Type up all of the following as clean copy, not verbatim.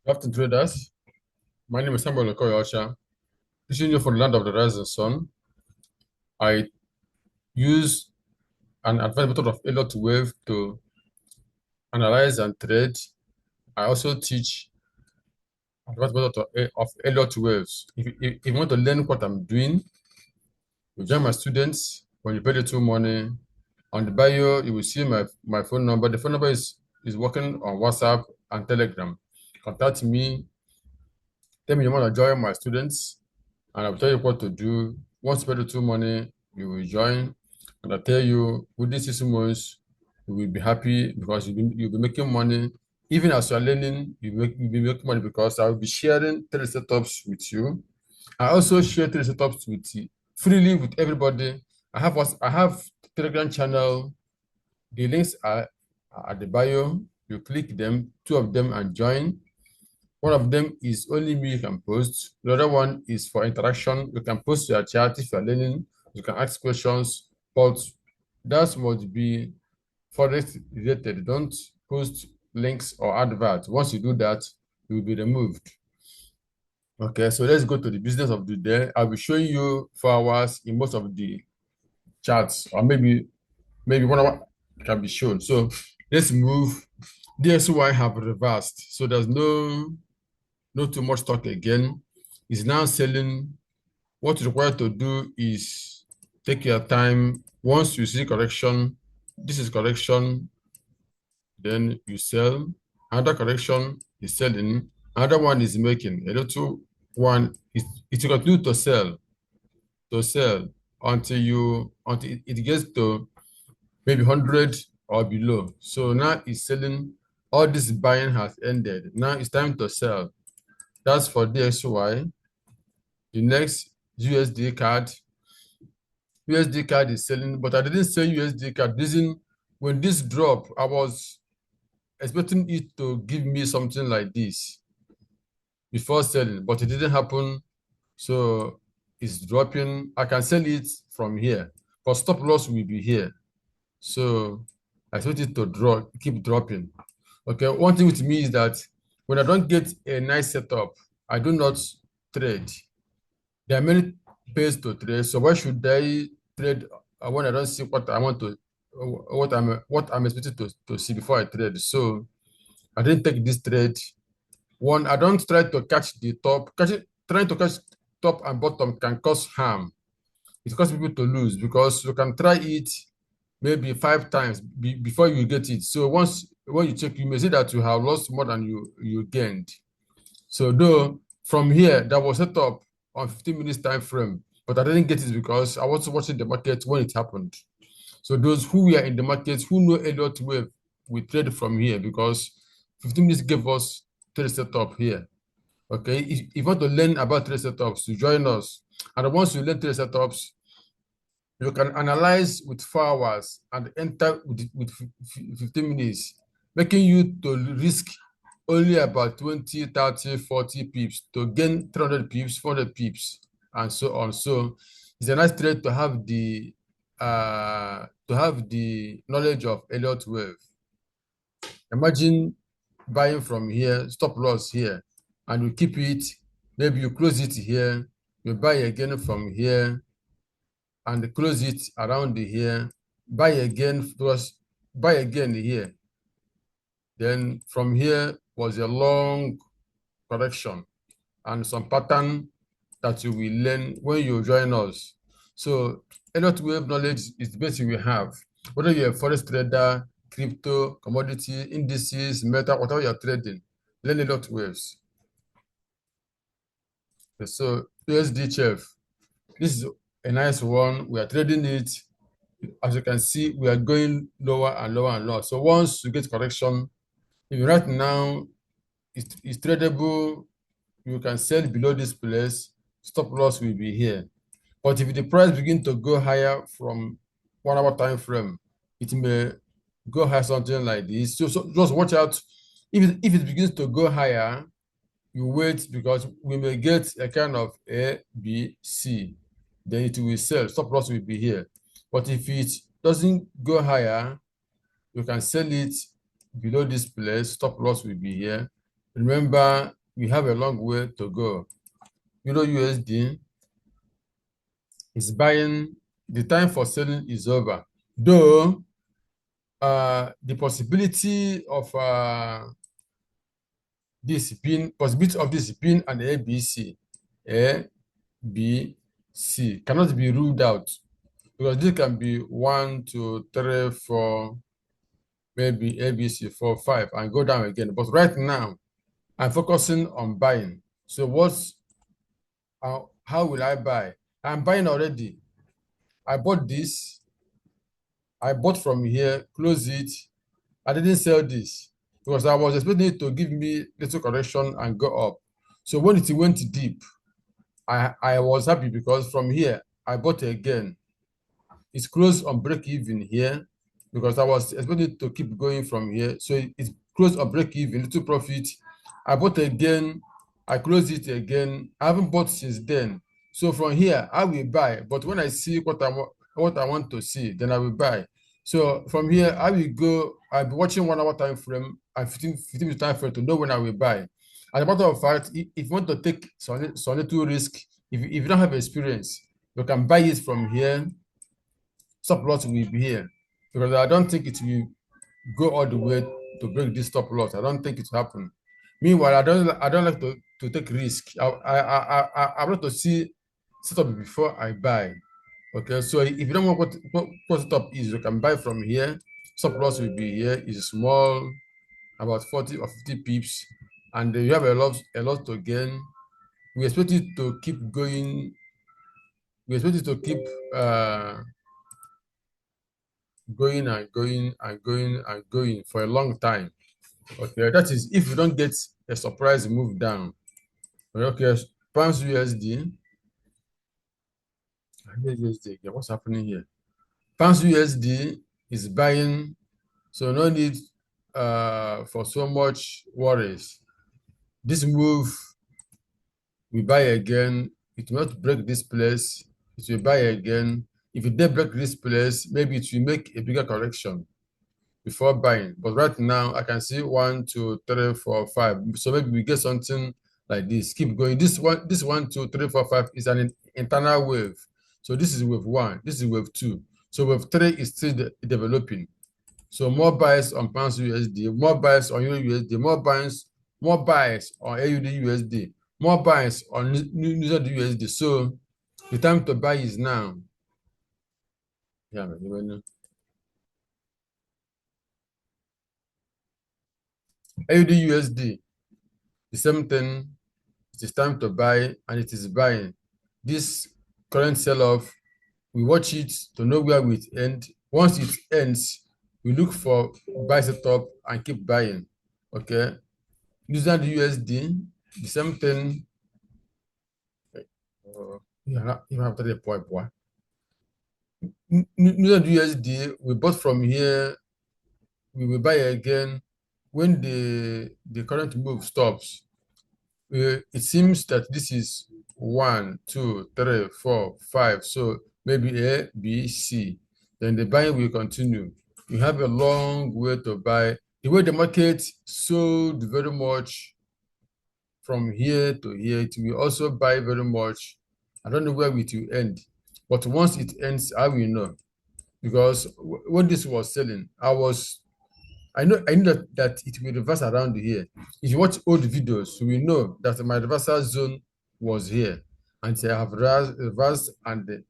Good afternoon, traders. My name is Samuel Okoyeocha. Teaching you for the land of the rising sun. I use an advanced method of Elliott Wave to analyze and trade. I also teach advanced method of Elliott Waves. If you want to learn what I'm doing, you join my students. When you pay the two money, on the bio, you will see my phone number. The phone number is working on WhatsApp and Telegram. Contact me. Tell me you want to join my students, and I'll tell you what to do. Once you pay the two money, you will join. And I tell you, within 6 months, you will be happy because you'll be making money. Even as you're learning, you'll be making money because I will be sharing three setups with you. I also share three setups with you freely with everybody. I have Telegram channel. The links are at the bio. You click them, two of them, and join. One of them is only me you can post. The other one is for interaction. You can post your chat if you're learning. You can ask questions, but that must be forex related. Don't post links or adverts. Once you do that, you will be removed. Okay, so let's go to the business of the day. I'll be showing you 4 hours in most of the charts, or maybe 1 hour can be shown. So let's move. DSY have reversed, so there's not too much stock again. It's now selling. What is required to do is take your time. Once you see correction, this is correction, then you sell. Another correction is selling. Another one is making. A little one is it will continue to sell until it gets to maybe 100 or below. So now it's selling. All this buying has ended. Now it's time to sell. That's for DXY. The next USD card. USD card is selling, but I didn't sell USD card. When this drop, I was expecting it to give me something like this before selling, but it didn't happen. So it's dropping. I can sell it from here, but stop loss will be here. So I expect it to keep dropping. Okay, one thing with me is that when I don't get a nice setup, I do not trade. There are many ways to trade, so why should I trade when I don't see what I want to, what I'm expected to see before I trade? So I didn't take this trade. One, I don't try to catch the top. Trying to catch top and bottom can cause harm. It causes people to lose because you can try it maybe 5 times before you get it. So when you check, you may see that you have lost more than you gained. So though from here that was set up on 15 minutes time frame, but I didn't get it because I was watching the market when it happened. So those who were in the market who know Elliott Wave, we trade from here because 15 minutes gave us trade setup here. Okay, if you want to learn about trade setups, you join us. And once you learn trade setups, you can analyze with 4 hours and enter with 15 minutes, making you to risk only about 20, 30, 40 pips to gain 300 pips, 400 pips, and so on. So it's a nice trade to have the knowledge of Elliott Wave. Imagine buying from here, stop loss here, and you keep it. Maybe you close it here, you buy again from here, and close it around here, buy again here. Then from here was a long correction and some pattern that you will learn when you join us. So Elliott Wave knowledge is the basic we have. Whether you're a forex trader, crypto, commodity, indices, metal, whatever you're trading, learn Elliott Waves. So USD chef, this is a nice one. We are trading it. As you can see, we are going lower and lower and lower. So once you get correction, if right now it's tradable, you can sell below this place, stop loss will be here. But if the price begin to go higher from 1 hour time frame, it may go higher something like this. So just watch out. If it begins to go higher, you wait because we may get a kind of A, B, C. Then it will sell. Stop loss will be here. But if it doesn't go higher, you can sell it below this place. Stop loss will be here. remember we have a long way to go. Euro USD is buying, the time for selling is over. Though the possibility of this being an ABC, A, B, C cannot be ruled out, because this can be 1, 2, 3, 4, maybe ABC 4, 5, and go down again. But right now, I'm focusing on buying. So how will I buy? I'm buying already. I bought this. I bought from here, close it. I didn't sell this because I was expecting it to give me little correction and go up. So when it went deep, I was happy because from here I bought again. It's closed on break even here because I was expecting to keep going from here. So it's closed on break even, little profit. I bought again, I closed it again. I haven't bought since then. So from here, I will buy. But when I see what I want to see, then I will buy. So from here, I will go. I'll be watching 1 hour time frame and 15 minute time frame to know when I will buy. As a matter of fact, if you want to take some little risk, if you don't have experience, you can buy it from here. Stop loss will be here, because I don't think it will go all the way to break this stop loss. I don't think it will happen. Meanwhile, I don't like to take risk. I want to see setup before I buy. Okay, so if you don't know what setup is, you can buy from here. Stop loss will be here. It's small, about 40 or 50 pips, and you have a lot to gain. We expect it to keep going. We expect it to keep going and going and going and going for a long time. Okay, that is if you don't get a surprise move down. Okay, pounds USD. USD. Yeah, what's happening here? Pounds USD is buying, so no need for so much worries. This move, we buy again. It will not break this place. It will buy again. If it did break this place, maybe it will make a bigger correction before buying. But right now, I can see 1, 2, 3, 4, 5. So maybe we get something like this. Keep going. This 1, 2, 3, 4, 5 is an internal wave. So this is wave 1. This is wave 2. So wave 3 is still developing. So more buys on pounds USD, more buys on Euro USD, more buys on AUD USD, more buys on New Zealand USD. So the time to buy is now. Yeah, man. AUD USD, the same thing. It is time to buy, and it is buying. This current sell-off, we watch it to know where it ends. Once it ends, we look for buy setup and keep buying. Okay. New Zealand USD, the same thing. You have to point. New Zealand USD, we bought from here. We will buy again when the current move stops. It seems that this is 1, 2, 3, 4, 5. So maybe A, B, C. Then the buying will continue. You have a long way to buy. The way the market sold very much from here to here, it will also buy very much. I don't know where it will end, but once it ends, I will know. Because when this was selling, I know that it will reverse around here. If you watch old videos, you will know that my reversal zone was here, and I have reversed, and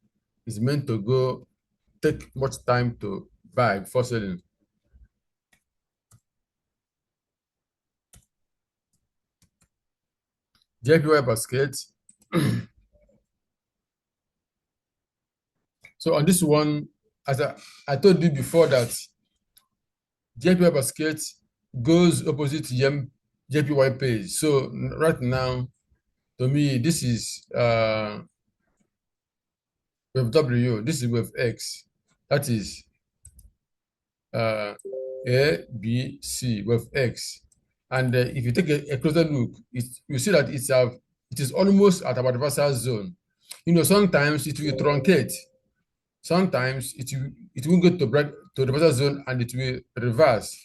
it's meant to go take much time to buy before selling. JPY basket. So on this one, as I told you before, that JPY basket goes opposite JPY page. So right now, to me, this is wave W, this is wave X. That is A, B, C, wave X. And if you take a closer look, you see that it is almost at our reversal zone. You know, sometimes it will truncate. Sometimes it will go to the reversal zone and it will reverse.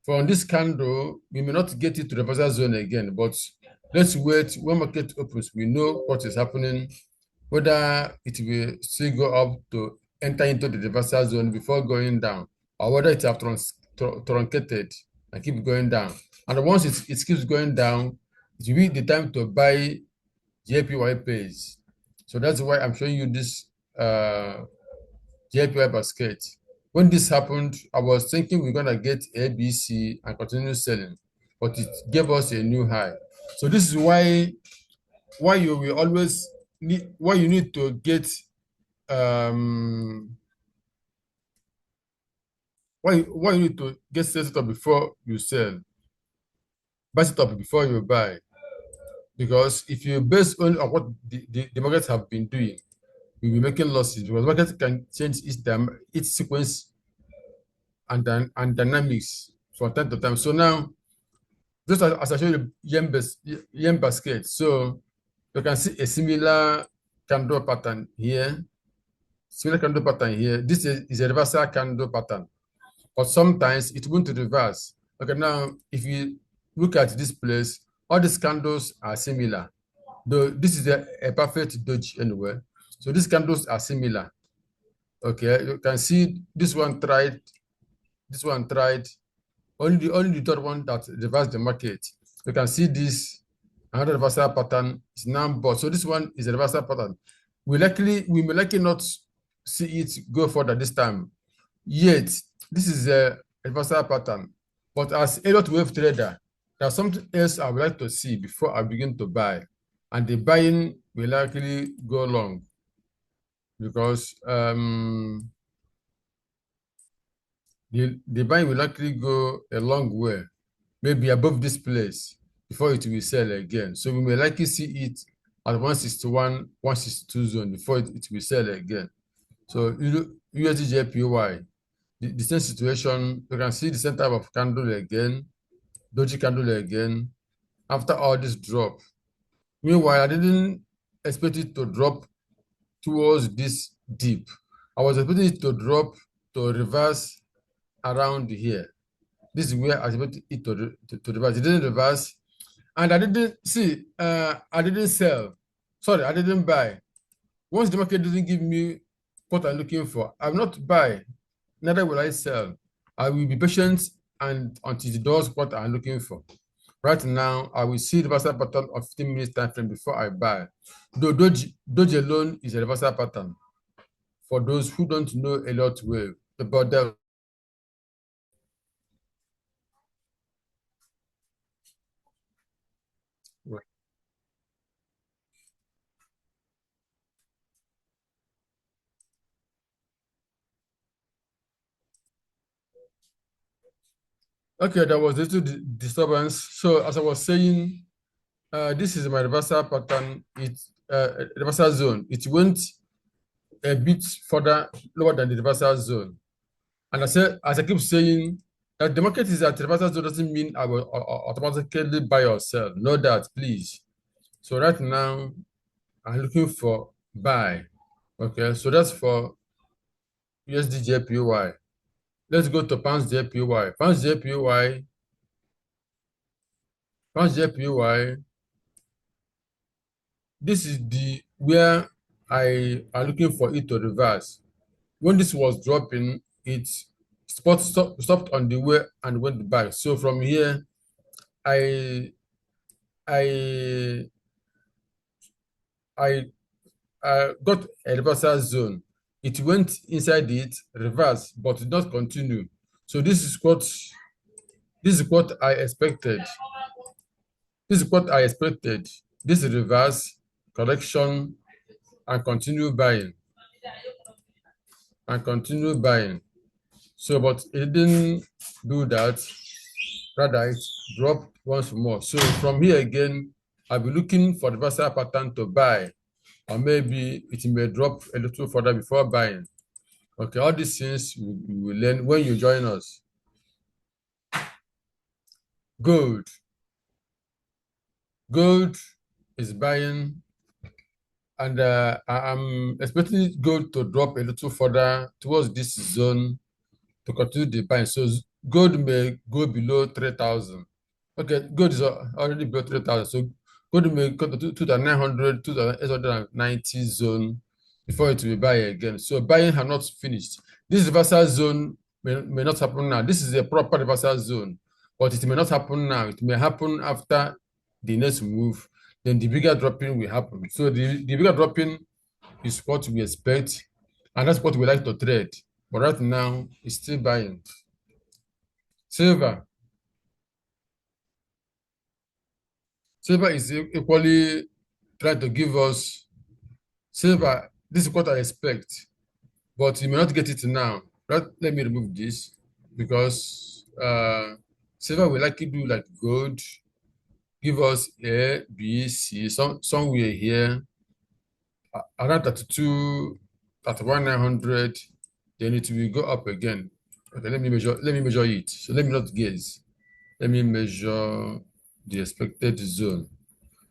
From this candle, we may not get it to the reversal zone again, but let's wait. When market opens, we know what is happening, whether it will still go up to enter into the reversal zone before going down, or whether it have truncated and keep going down. And once it keeps going down, it will be the time to buy JPY pays. So that's why I'm showing you this JPY basket. When this happened, I was thinking we're gonna get ABC and continue selling, but it gave us a new high. So this is why you will always need why you need to get why you need to get set up before you sell, buy set up before you buy. Because if you base only on what the markets have been doing, you'll be making losses because market can change its sequence and dynamics from time to time. So now, just as I showed you yen basket, so you can see a similar candle pattern here. Similar candle pattern here. This is a reversal candle pattern, but sometimes it won't reverse. Okay, now if you look at this place, all these candles are similar. Though this is a perfect doji anyway. So these candles are similar. Okay, you can see this one tried, this one tried. Only the third one that reversed the market. You can see this another reversal pattern is now bought. So this one is a reversal pattern. We may likely not see it go further this time. Yet this is a reversal pattern. But as Elliott Wave trader, there's something else I would like to see before I begin to buy. And the buying will likely go long because the buying will likely go a long way, maybe above this place before it will sell again. So we may likely see it at 161, 162 zone before it will sell again. So USDJPY, the same situation, you can see the same type of candle again, doji candle again, after all this drop. Meanwhile, I didn't expect it to drop towards this dip. I was expecting it to drop to reverse around here. This is where I expected it to reverse. It didn't reverse. And I didn't see, I didn't sell. Sorry, I didn't buy. Once the market doesn't give me what I'm looking for, I will not buy. Neither will I sell. I will be patient and until it does what I'm looking for. Right now, I will see the reversal pattern of 15 minutes time frame before I buy. Though Doge alone is a reversal pattern. For those who don't know Elliott Wave, about that. Okay, there was a little disturbance. So as I was saying, this is my reversal pattern. It's reversal zone. It went a bit further lower than the reversal zone. And as I keep saying, that the market is at reversal zone doesn't mean I will automatically buy or sell. Know that, please. So right now, I'm looking for buy. Okay, so that's for USDJPY. Let's go to pounds JPY. Pounds JPY. This is the where I am looking for it to reverse. When this was dropping, it stopped on the way and went back. So from here, I I I got a reversal zone. It went inside it, reverse, but did not continue. So this is what I expected. This is what I expected. This reverse correction and continue buying and continue buying. So, but it didn't do that. Rather, it dropped once more. So from here again, I'll be looking for the reversal pattern to buy, or maybe it may drop a little further before buying. Okay, all these things we will learn when you join us. Gold. Gold is buying, and I'm expecting gold to drop a little further towards this zone to continue the buying. So gold may go below 3,000. Okay, gold is already below 3,000. So gold may go to 2,900, 2,890 zone before it will buy again. So buying has not finished. This reversal zone may not happen now. This is a proper reversal zone, but it may not happen now. It may happen after the next move. Then the bigger dropping will happen. So the bigger dropping is what we expect, and that's what we like to trade. But right now, it's still buying. Silver. Silver is equally trying to give us silver. This is what I expect, but you may not get it now. Let me remove this because silver will likely do like gold, give us A, B, C, somewhere here around 32, 31,900. Then it will go up again. Okay, let me measure. Let me measure it. So let me not guess. Let me measure the expected zone.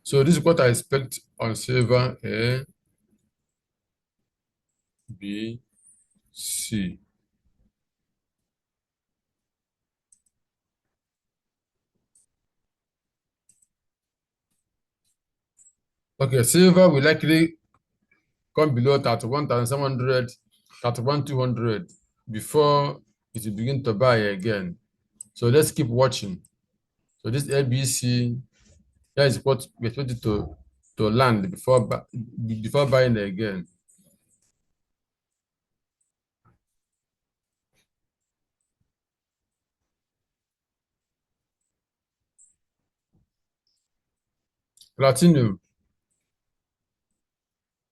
So this is what I expect on silver A, B, C. Okay, silver will likely come below 31,700, 31,200 before it will begin to buy again. So let's keep watching. So this ABC, that is what we expect it to land before buying again. Platinum.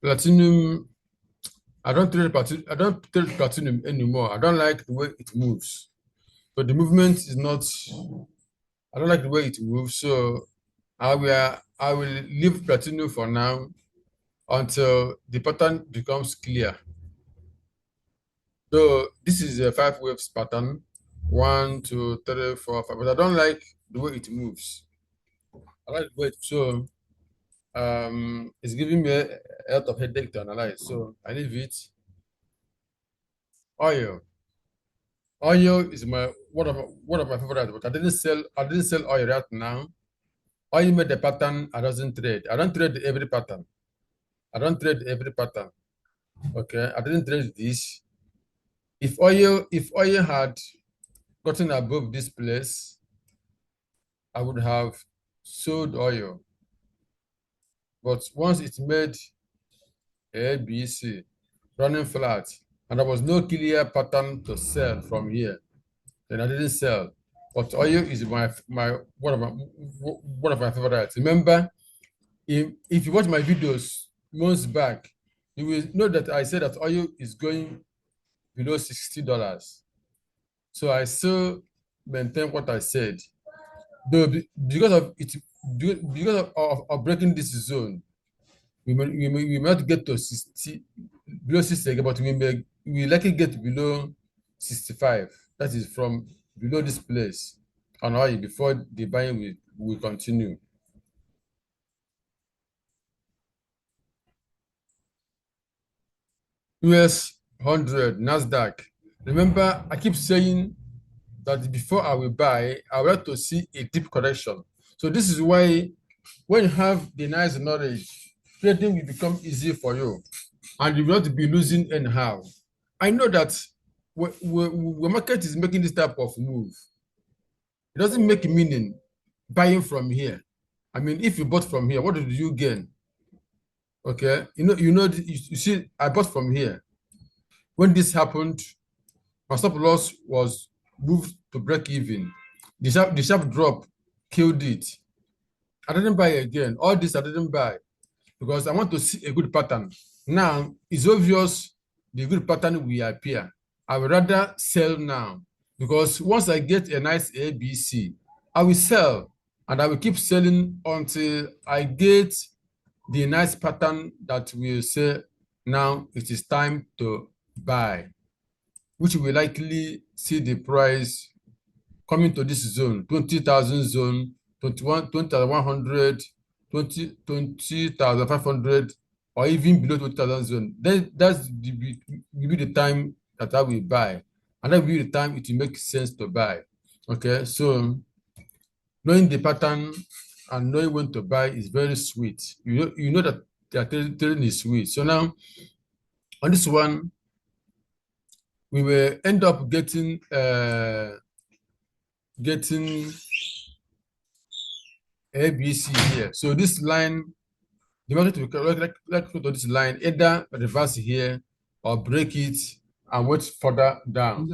Platinum, I don't trade platinum anymore. I don't like the way it moves. But the movement is not, I don't like the way it moves. So I will leave platinum for now until the pattern becomes clear. So this is a 5 waves pattern. 1, 2, 3, 4, 5. But I don't like the way it moves. I like the way so it's giving me a lot of headache to analyze. So I leave it. Oil. Oil is one of my favorites, but I didn't sell oil right now. Oil made the pattern. I doesn't trade. I don't trade every pattern. I don't trade every pattern. Okay. I didn't trade this. If oil had gotten above this place, I would have sold oil. But once it made A, B, C running flat, and there was no clear pattern to sell from here, then I didn't sell. But oil is my one of my favorites. Remember, if you watch my videos months back, you will know that I said that oil is going below $60. So I still maintain what I said. Though because of it, because of breaking this zone, we may not get to 60 below 60 again, but we likely get below 65. That is from below this place on oil before the buying will continue. US 100 Nasdaq. Remember, I keep saying that before I will buy, I would like to see a deep correction. So this is why when you have the nice knowledge, trading will become easy for you, and you will not be losing anyhow. I know that when market is making this type of move, it doesn't make meaning buying from here. I mean, if you bought from here, what did you gain? Okay, you see, I bought from here. When this happened, my stop loss was moved to break even. The sharp drop killed it. I didn't buy again. All this I didn't buy because I want to see a good pattern. Now it's obvious the good pattern will appear. I would rather sell now because once I get a nice ABC, I will sell and I will keep selling until I get the nice pattern that will say now it is time to buy, which will likely see the price coming to this zone, 20,000 zone, 20,100, 20,500, or even below 20,000 zone. Then will be the time that I will buy. And that will be the time it will make sense to buy. Okay, so knowing the pattern and knowing when to buy is very sweet. You know that the trading is sweet. So now on this one, we will end up getting ABC here. So this line, the market will like to this line, either reverse here or break it and wait further down.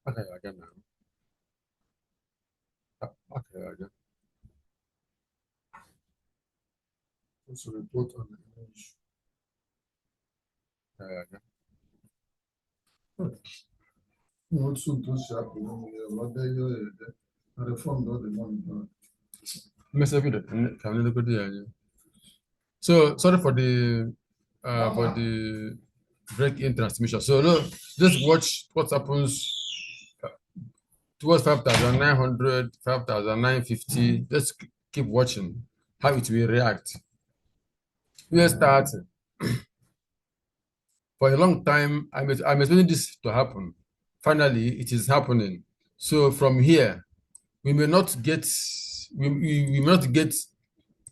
Okay, again now. Okay, again. Also report on the image. Again. Not soon to sharp, what they do, I reformed all the money. Mr. Peter, can you look at the So sorry for the break-in transmission. So no, just watch what happens towards 5,900, 5,950. Just keep watching how it will react. We start for a long time. I'm expecting this to happen. Finally, it is happening. So from here, we may not get we may not get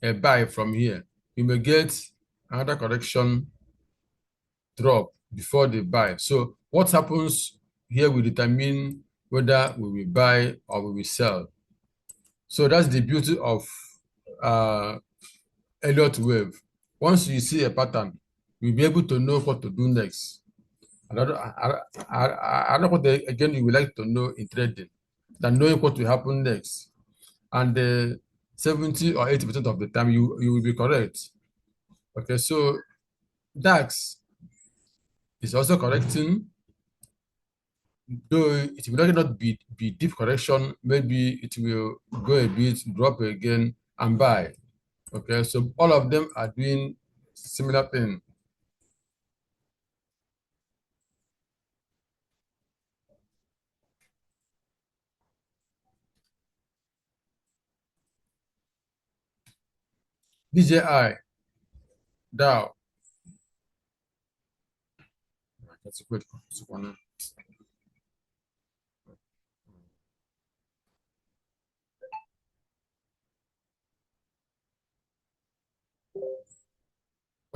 a buy from here. We may get another correction drop before the buy. So what happens here will determine whether we will buy or we will sell. So that's the beauty of Elliott Wave. Once you see a pattern, you'll be able to know what to do next. I know what again you would like to know in trading than knowing what will happen next. And 70 or 80% of the time you will be correct. Okay, so DAX is also correcting, though it will not be deep correction. Maybe it will go a bit, drop again, and buy. Okay, so all of them are doing similar thing. DJI, Dow. That's a good one.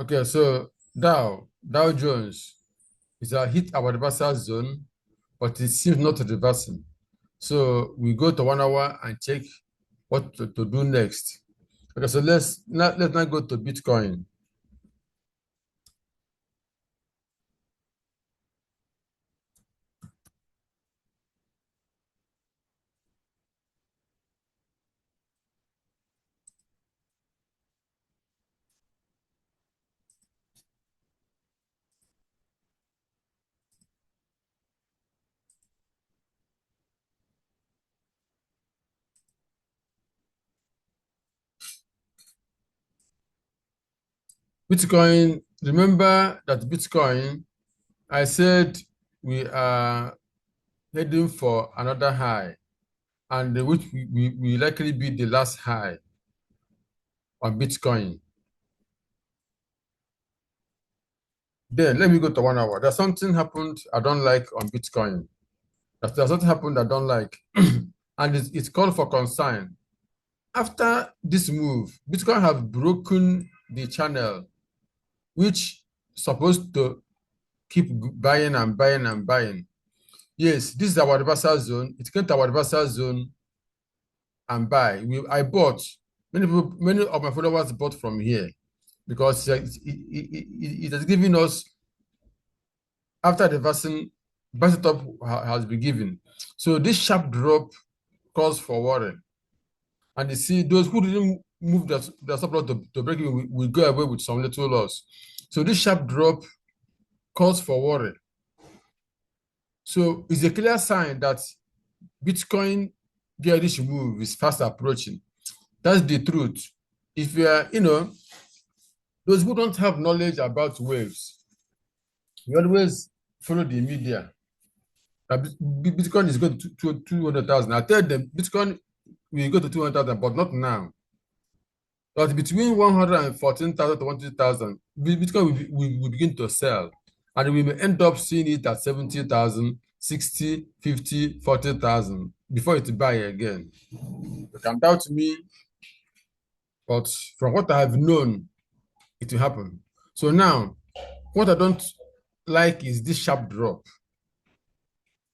Okay, so Dow Jones is hit our reversal zone, but it seems not reversing. So we go to 1 hour and check what to do next. Okay, so let's not go to Bitcoin. Bitcoin, remember that Bitcoin, I said we are heading for another high, and which will likely be the last high on Bitcoin. Then let me go to 1 hour. There's something happened I don't like on Bitcoin. There's something happened I don't like, and it's called for concern. After this move, Bitcoin have broken the channel, which supposed to keep buying and buying and buying. Yes, this is our reversal zone. It came to our reversal zone and buy. I bought. Many of my followers bought from here because it has given us, after reversing, buy setup has been given. So this sharp drop calls for worry. And you see, those who didn't move their stop loss to break even will go away with some little loss. So this sharp drop calls for worry. So it's a clear sign that Bitcoin bearish move is fast approaching. That's the truth. If you are, those who don't have knowledge about waves, we always follow the media. Bitcoin is going to 200,000. I tell them Bitcoin will go to 200,000, but not now. But between 114,000 to 120,000, Bitcoin will begin to sell. And we may end up seeing it at 70,000, 60, 50, 40,000 before it buy again. You can doubt me, but from what I have known, it will happen. So now, what I don't like is this sharp drop.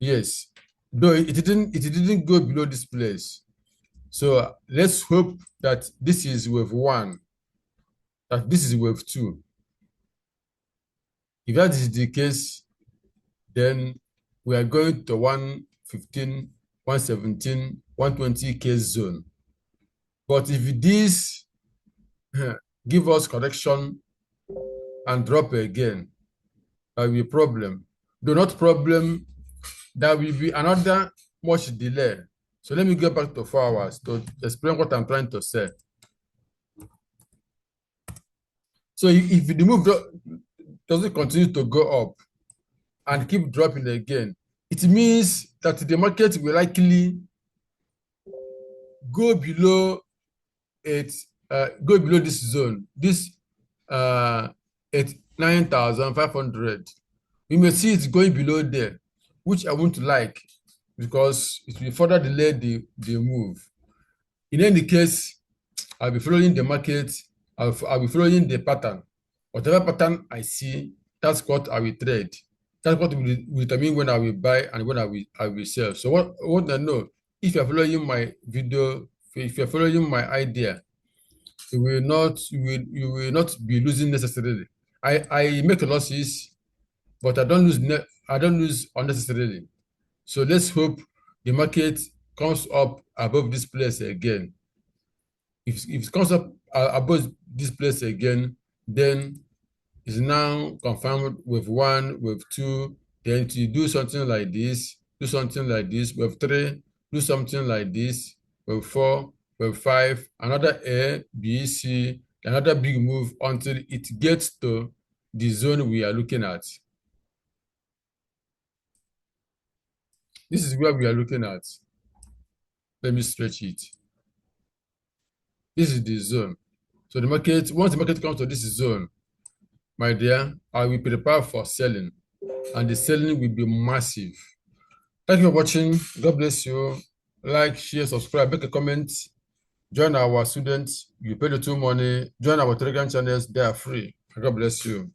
Yes, though it didn't go below this place. So let's hope that this is wave one, that this is wave two. If that is the case, then we are going to 115, 117, 120K zone. But if this give us correction and drop again, that will be a problem. Do not problem, there will be another much delay. So let me go back to 4 hours to explain what I'm trying to say. So if the move doesn't continue to go up and keep dropping again, it means that the market will likely go below this zone, this at 9,500. We may see it going below there, which I won't like because it will further delay the move. In any case, I'll be following the market. I'll be following the pattern. Whatever pattern I see, that's what I will trade. That's what will determine when I will buy and when I will sell. So what I know, if you're following my video, if you're following my idea, you will not be losing necessarily. I make losses, but I don't lose unnecessarily. So let's hope the market comes up above this place again. If it comes up above this place again, then it's now confirmed with one, with two, then to do something like this, with three, do something like this, with four, with five, another A, B, C, another big move until it gets to the zone we are looking at. This is where we are looking at. Let me stretch it. This is the zone. So once the market comes to this zone, my dear, I will prepare for selling, and the selling will be massive. Thank you for watching. God bless you. Like, share, subscribe, make a comment. Join our students. You pay the money. Join our Telegram channels. They are free. God bless you.